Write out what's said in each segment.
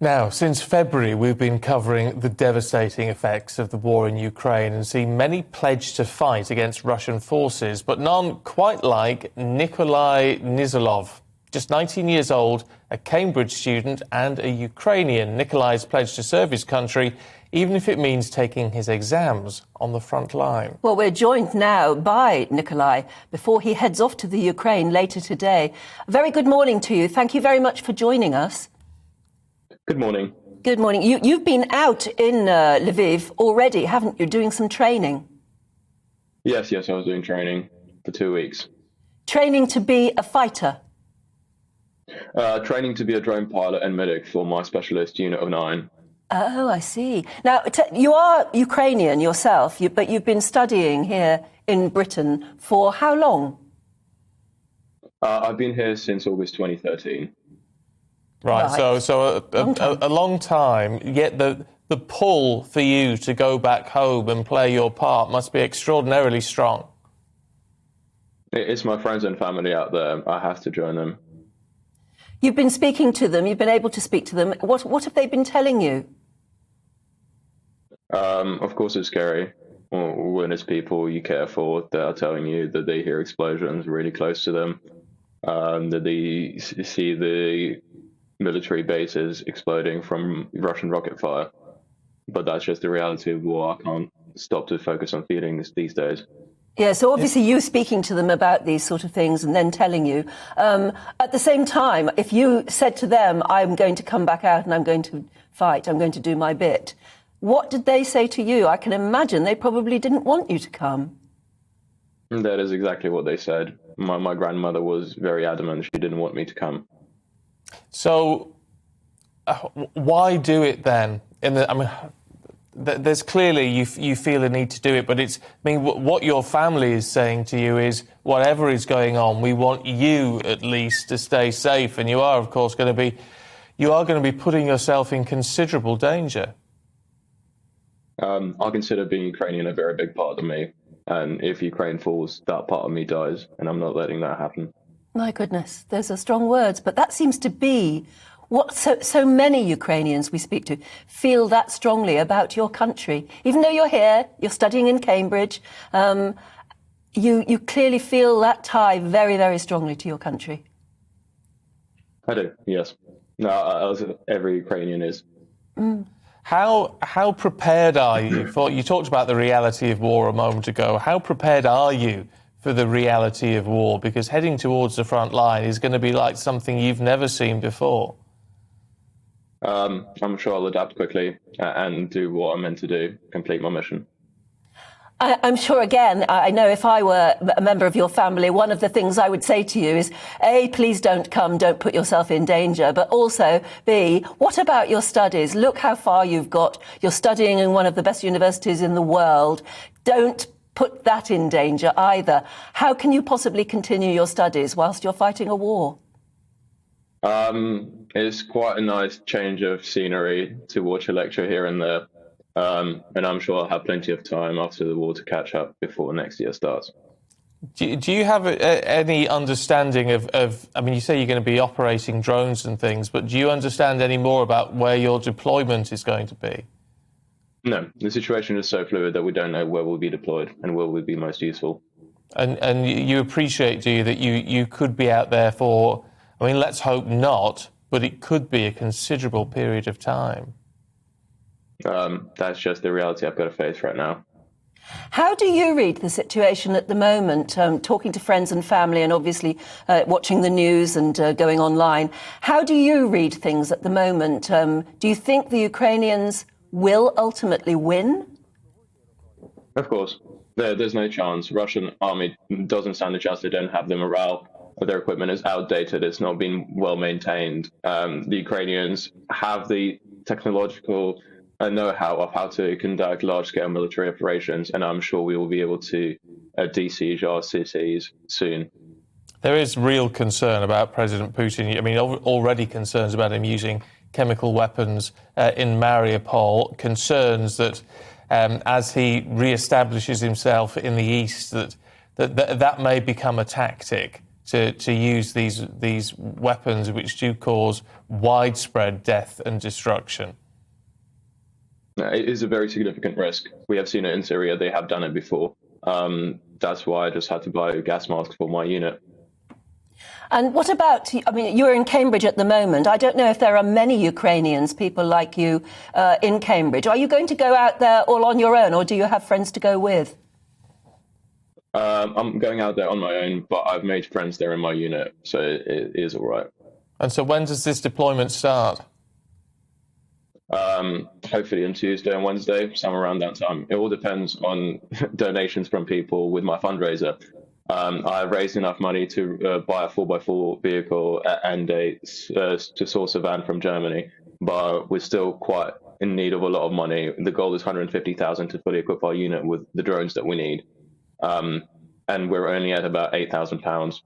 Now, since February, we've been covering the devastating effects of the war in Ukraine and seen many pledge to fight against Russian forces, but none quite like Nikolai Nizalov. Just 19 years old, a Cambridge student and a Ukrainian. Nikolai's pledged to serve his country, even if it means taking his exams on the front line. Well, we're joined now by Nikolai before he heads off to the Ukraine later today. A very good morning to you. Thank you very much for joining us. Good morning. Good morning. You've been out in Lviv already, haven't you, doing some training? Yes, I was doing training for 2 weeks. Training to be a fighter? Training to be a drone pilot and medic for my specialist unit of 9. Oh, I see. Now, you are Ukrainian yourself, but you've been studying here in Britain for how long? I've been here since August 2013. Right. So a long time, yet the pull for you to go back home and play your part must be extraordinarily strong. It's my friends and family out there. I have to join them. You've been speaking to them, you've been able to speak to them. What have they been telling you? Of course, it's scary when it's people you care for that are telling you that they hear explosions really close to them, that they see the military bases exploding from Russian rocket fire. But that's just the reality of war. I can't stop to focus on feelings these days. Yeah, so obviously you speaking to them about these sort of things and then telling you. At the same time, if you said to them, I'm going to come back out and I'm going to fight, I'm going to do my bit, what did they say to you? I can imagine they probably didn't want you to come. That is exactly what they said. My grandmother was very adamant she didn't want me to come. So why do it then? There's clearly you feel a need to do it, but what your family is saying to you is whatever is going on, we want you at least to stay safe, and you are, of course, going to be putting yourself in considerable danger. I consider being Ukrainian a very big part of me, and if Ukraine falls, that part of me dies, and I'm not letting that happen. My goodness, those are strong words, but that seems to be what so many Ukrainians we speak to feel that strongly about your country. Even though you're here, you're studying in Cambridge, you clearly feel that tie very, very strongly to your country. I do, yes. No, as every Ukrainian is. Mm. How prepared are you for? You talked about the reality of war a moment ago. How prepared are you for the reality of war? Because heading towards the front line is going to be like something you've never seen before. I'm sure I'll adapt quickly and do what I'm meant to do, complete my mission. I'm sure, again, I know if I were a member of your family, one of the things I would say to you is, A, please don't come, don't put yourself in danger, but also, B, what about your studies? Look how far you've got. You're studying in one of the best universities in the world. Don't put that in danger either. How can you possibly continue your studies whilst you're fighting a war? It's quite a nice change of scenery to watch a lecture here and there. And I'm sure I'll have plenty of time after the war to catch up before next year starts. Do you have any understanding of, you say you're going to be operating drones and things, but do you understand any more about where your deployment is going to be? No, the situation is so fluid that we don't know where we'll be deployed and where we'll be most useful. And you appreciate, do you, that you could be out there for, let's hope not, but it could be a considerable period of time. That's just the reality I've got to face right now. How do you read the situation at the moment, talking to friends and family and obviously watching the news and going online? How do you read things at the moment? Do you think the Ukrainians will ultimately win? Of course. There's no chance. Russian army doesn't stand a chance. They don't have the morale. Their equipment is outdated. It's not been well maintained. The Ukrainians have the technological know-how of how to conduct large-scale military operations, and I'm sure we will be able to de-siege our cities soon. There is real concern about President Putin. Already concerns about him using chemical weapons in Mariupol, concerns that as he re-establishes himself in the east, that may become a tactic to use these weapons which do cause widespread death and destruction? It is a very significant risk. We have seen it in Syria. They have done it before. That's why I just had to buy gas masks for my unit. And what about, I mean, you're in Cambridge at the moment. I don't know if there are many Ukrainians, people like you, in Cambridge. Are you going to go out there all on your own, or do you have friends to go with? I'm going out there on my own, but I've made friends there in my unit, so it is all right. And so when does this deployment start? Hopefully on Tuesday and Wednesday, somewhere around that time. It all depends on donations from people with my fundraiser. I've raised enough money to buy a 4x4 vehicle and to source a van from Germany, but we're still quite in need of a lot of money. The goal is 150,000 to fully equip our unit with the drones that we need, and we're only at about £8,000.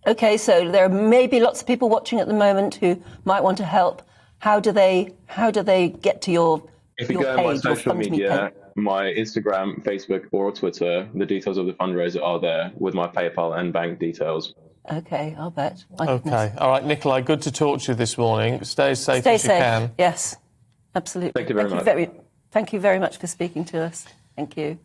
Okay, so there may be lots of people watching at the moment who might want to help. How do they get to your If you go on my social media, my Instagram, Facebook, or Twitter, the details of the fundraiser are there with my PayPal and bank details. Okay, I'll bet. Okay, all right, Nikolai. Good to talk to you this morning. Stay as safe as you can. Yes, absolutely. Thank you very much. Thank you very much for speaking to us. Thank you.